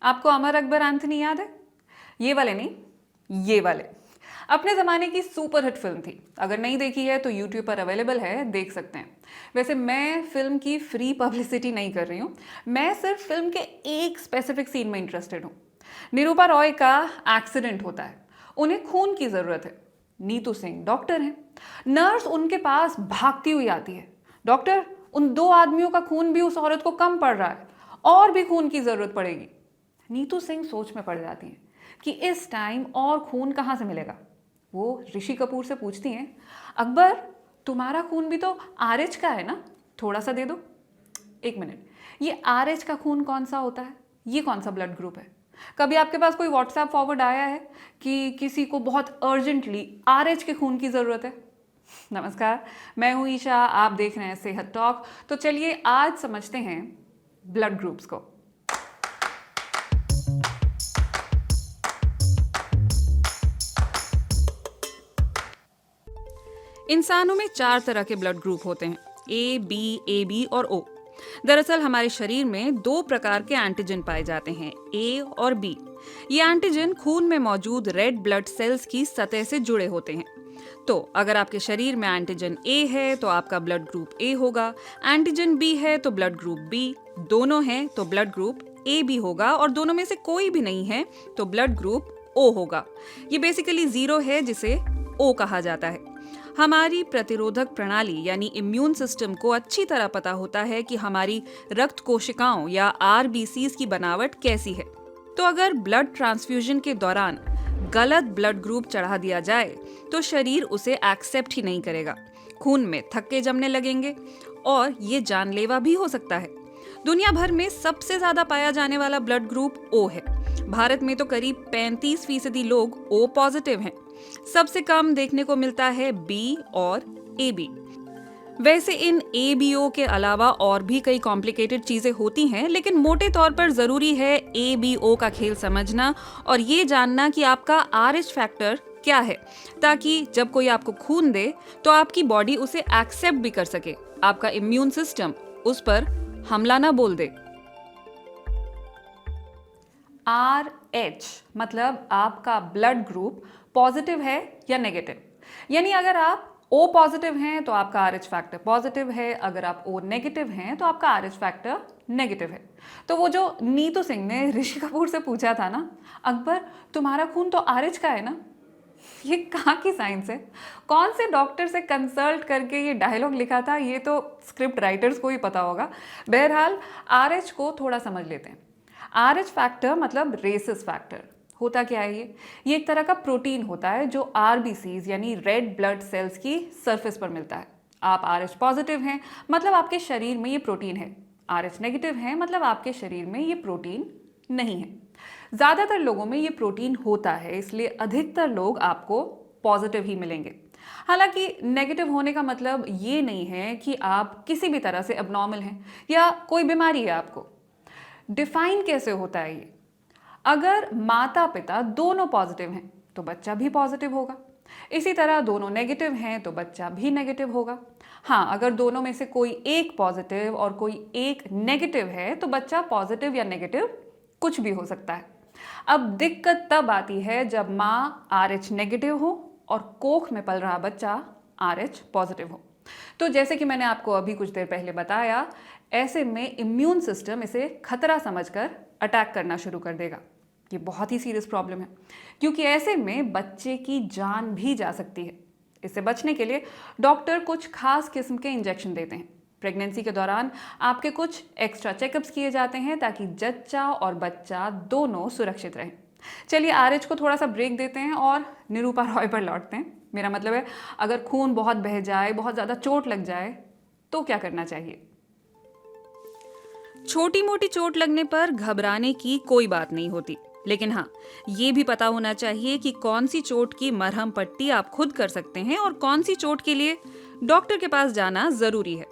आपको अमर अकबर एंथनी याद है? ये वाले नहीं, ये वाले। अपने ज़माने की सुपर हिट फिल्म थी। अगर नहीं देखी है तो यूट्यूब पर अवेलेबल है, देख सकते हैं। वैसे मैं फिल्म की फ्री पब्लिसिटी नहीं कर रही हूँ, मैं सिर्फ फिल्म के एक स्पेसिफिक सीन में इंटरेस्टेड हूँ। निरूपा रॉय का एक्सीडेंट होता है, उन्हें खून की ज़रूरत है। नीतू सिंह डॉक्टर हैं, नर्स उनके पास भागती हुई आती है। डॉक्टर, उन 2 आदमियों का खून भी उस औरत को कम पड़ रहा है, और भी खून की ज़रूरत पड़ेगी। नीतू सिंह सोच में पड़ जाती हैं कि इस टाइम और खून कहाँ से मिलेगा। वो ऋषि कपूर से पूछती हैं, अकबर तुम्हारा खून भी तो आरएच का है ना, थोड़ा सा दे दो। एक मिनट, ये आरएच का खून कौन सा होता है? ये कौन सा ब्लड ग्रुप है? कभी आपके पास कोई व्हाट्सएप फॉरवर्ड आया है कि किसी को बहुत अर्जेंटली आरएच के खून की ज़रूरत है? नमस्कार, मैं हूँ ईशा, आप देख रहे हैं सेहत टॉक। तो चलिए आज समझते हैं ब्लड ग्रुप्स को। इंसानों में 4 तरह के ब्लड ग्रुप होते हैं, ए, बी, ए बी और ओ। दरअसल हमारे शरीर में 2 प्रकार के एंटीजन पाए जाते हैं, ए और बी। ये एंटीजन खून में मौजूद रेड ब्लड सेल्स की सतह से जुड़े होते हैं। तो अगर आपके शरीर में एंटीजन ए है तो आपका ब्लड ग्रुप ए होगा, एंटीजन बी है तो ब्लड ग्रुप बी, दोनों हैं तो ब्लड ग्रुप ए बी होगा, और दोनों में से कोई भी नहीं है तो ब्लड ग्रुप ओ होगा। ये बेसिकली 0 है, जिसे ओ कहा जाता है। हमारी प्रतिरोधक प्रणाली यानी इम्यून सिस्टम को अच्छी तरह पता होता है कि हमारी रक्त कोशिकाओं या आरबीसीज की बनावट कैसी है। तो अगर ब्लड ट्रांसफ्यूजन के दौरान गलत ब्लड ग्रुप चढ़ा दिया जाए तो शरीर उसे एक्सेप्ट ही नहीं करेगा। खून में थक्के जमने लगेंगे और ये जानलेवा भी हो सकता है। दुनिया भर में सबसे ज्यादा पाया जाने वाला ब्लड ग्रुप ओ है। भारत में तो करीब 35% लोग ओ पॉजिटिव हैं। सबसे कम देखने को मिलता है बी और ए बी। वैसे इन ए बी ओ के अलावा और भी कई कॉम्प्लिकेटेड चीजें होती हैं, लेकिन मोटे तौर पर जरूरी है ए बी ओ का खेल समझना और ये जानना कि आपका आरएच फैक्टर क्या है, ताकि जब कोई आपको खून दे तो आपकी बॉडी उसे एक्सेप्ट भी कर सके, आपका इम्यून सिस्टम उस पर हमला ना बोल दे। RH मतलब आपका ब्लड ग्रुप पॉजिटिव है या नेगेटिव। यानी अगर आप O पॉजिटिव हैं तो आपका RH फैक्टर पॉजिटिव है, अगर आप O नेगेटिव हैं तो आपका RH फैक्टर नेगेटिव है। तो वो जो नीतू सिंह ने ऋषि कपूर से पूछा था ना, अकबर तुम्हारा खून तो RH का है ना, ये कहाँ की साइंस है? कौन से डॉक्टर से कंसल्ट करके ये डायलॉग लिखा था, ये तो स्क्रिप्ट राइटर्स को ही पता होगा। बहरहाल RH को थोड़ा समझ लेते हैं। RH फैक्टर मतलब रेसिस फैक्टर होता क्या है? ये एक तरह का प्रोटीन होता है जो आरबीसीज यानी रेड ब्लड सेल्स की सरफेस पर मिलता है। आप RH पॉजिटिव हैं मतलब आपके शरीर में ये प्रोटीन है, RH नेगेटिव हैं मतलब आपके शरीर में ये प्रोटीन नहीं है। ज़्यादातर लोगों में ये प्रोटीन होता है, इसलिए अधिकतर लोग आपको पॉजिटिव ही मिलेंगे। हालांकि नेगेटिव होने का मतलब ये नहीं है कि आप किसी भी तरह से अबनॉर्मल हैं या कोई बीमारी है आपको। डिफाइन कैसे होता है ये? अगर माता पिता दोनों पॉजिटिव हैं तो बच्चा भी पॉजिटिव होगा, इसी तरह दोनों नेगेटिव हैं तो बच्चा भी नेगेटिव होगा। हाँ, अगर दोनों में से कोई एक पॉजिटिव और कोई एक नेगेटिव है तो बच्चा पॉजिटिव या नेगेटिव कुछ भी हो सकता है। अब दिक्कत तब आती है जब माँ RH नेगेटिव हो और कोख में पल रहा बच्चा RH पॉजिटिव हो। तो जैसे कि मैंने आपको अभी कुछ देर पहले बताया, ऐसे में इम्यून सिस्टम इसे खतरा समझकर अटैक करना शुरू कर देगा। ये बहुत ही सीरियस प्रॉब्लम है, क्योंकि ऐसे में बच्चे की जान भी जा सकती है। इससे बचने के लिए डॉक्टर कुछ खास किस्म के इंजेक्शन देते हैं। प्रेगनेंसी के दौरान आपके कुछ एक्स्ट्रा चेकअप्स किए जाते हैं ताकि जच्चा और बच्चा दोनों सुरक्षित रहें। चलिए RH को थोड़ा सा ब्रेक देते हैं और निरूपा रॉय पर लौटते हैं। मेरा मतलब है, अगर खून बहुत बह जाए, बहुत ज़्यादा चोट लग जाए तो क्या करना चाहिए? छोटी मोटी चोट लगने पर घबराने की कोई बात नहीं होती, लेकिन हाँ, ये भी पता होना चाहिए कि कौन सी चोट की मरहम पट्टी आप खुद कर सकते हैं और कौन सी चोट के लिए डॉक्टर के पास जाना जरूरी है।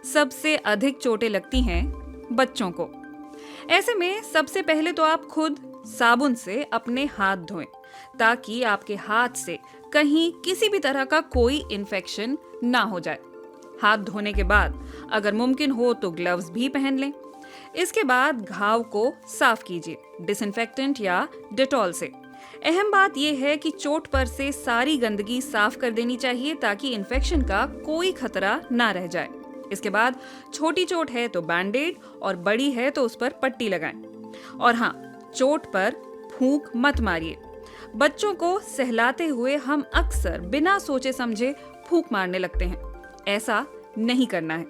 सबसे अधिक चोटें लगती हैं बच्चों को। ऐसे में सबसे पहले तो आप खुद साबुन से अपने हाथ धोएं, ताकि आपके हाथ से कहीं किसी भी तरह का कोई इन्फेक्शन ना हो जाए। हाथ धोने के बाद अगर मुमकिन हो तो ग्लव्स भी पहन लें। इसके बाद घाव को साफ कीजिए डिसइंफेक्टेंट या डेटॉल से। अहम बात यह है कि चोट पर से सारी गंदगी साफ कर देनी चाहिए ताकि इन्फेक्शन का कोई खतरा ना रह जाए। इसके बाद छोटी चोट है तो बैंडेड और बड़ी है तो उस पर पट्टी लगाएं। और हाँ, चोट पर फूंक मत मारिए। बच्चों को सहलाते हुए हम अक्सर बिना सोचे समझे फूंक मारने लगते हैं। ऐसा नहीं करना है।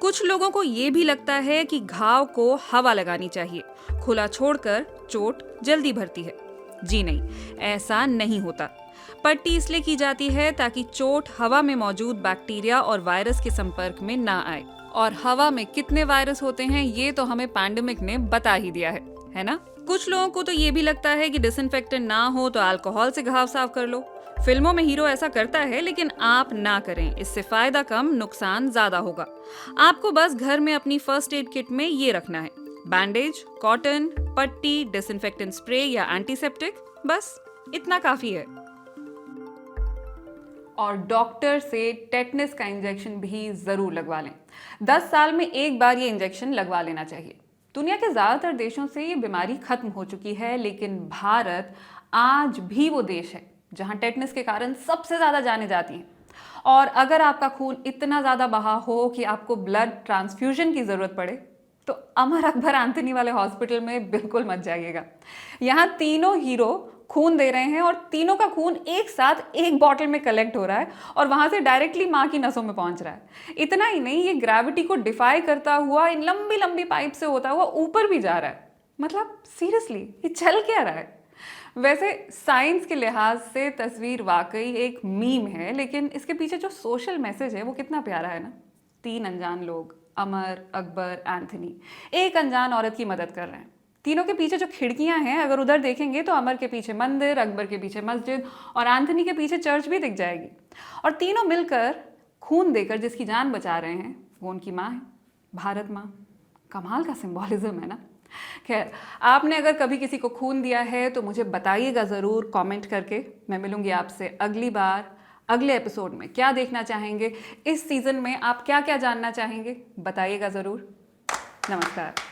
कुछ लोगों को यह भी लगता है कि घाव को हवा लगानी चाहिए, खुला छोड़कर चोट जल्दी भरती है। जी नहीं, ऐसा नहीं होता। पट्टी इसलिए की जाती है ताकि चोट हवा में मौजूद बैक्टीरिया और वायरस के संपर्क में ना आए। और हवा में कितने वायरस होते हैं ये तो हमें पैंडेमिक ने बता ही दिया है ना? कुछ लोगों को तो ये भी लगता है कि डिसइंफेक्टेंट ना हो तो अल्कोहल से घाव साफ कर लो। फिल्मों में हीरो ऐसा करता है, लेकिन आप ना करें। इससे फायदा कम, नुकसान ज्यादा होगा। आपको बस घर में अपनी फर्स्ट एड किट में ये रखना है: बैंडेज, कॉटन, पट्टी, डिसइंफेक्टेंट स्प्रे या एंटीसेप्टिक। बस इतना काफी है। और डॉक्टर से टेटनस का इंजेक्शन भी जरूर लगवा लें। 10 साल में एक बार ये इंजेक्शन लगवा लेना चाहिए। दुनिया के ज्यादातर देशों से ये बीमारी खत्म हो चुकी है, लेकिन भारत आज भी वो देश है जहां टेटनस के कारण सबसे ज्यादा जानें जाती हैं। और अगर आपका खून इतना ज्यादा बहा हो कि आपको ब्लड ट्रांसफ्यूजन की जरूरत पड़े तो अमर अकबर एंथनी वाले हॉस्पिटल में बिल्कुल मत जाइएगा। यहाँ तीनों हीरो खून दे रहे हैं और तीनों का खून एक साथ एक बॉटल में कलेक्ट हो रहा है और वहां से डायरेक्टली माँ की नसों में पहुंच रहा है। इतना ही नहीं, ये ग्रेविटी को डिफाई करता हुआ इन लंबी लंबी पाइप से होता हुआ ऊपर भी जा रहा है। मतलब सीरियसली ये चल क्या रहा है? वैसे साइंस के लिहाज से तस्वीर वाकई एक मीम है, लेकिन इसके पीछे जो सोशल मैसेज है वो कितना प्यारा है ना। 3 अनजान लोग, अमर, अकबर, एंथनी, एक अनजान औरत की मदद कर रहे हैं। तीनों के पीछे जो खिड़कियां हैं, अगर उधर देखेंगे तो अमर के पीछे मंदिर, अकबर के पीछे मस्जिद और एंथनी के पीछे चर्च भी दिख जाएगी। और तीनों मिलकर खून देकर जिसकी जान बचा रहे हैं वो उनकी माँ है, भारत माँ। कमाल का सिंबॉलिज्म है ना। खैर, आपने अगर कभी किसी को खून दिया है तो मुझे बताइएगा ज़रूर कमेंट करके। मैं मिलूंगी आपसे अगली बार अगले एपिसोड में। क्या देखना चाहेंगे इस सीज़न में, आप क्या क्या जानना चाहेंगे, बताइएगा ज़रूर। नमस्कार।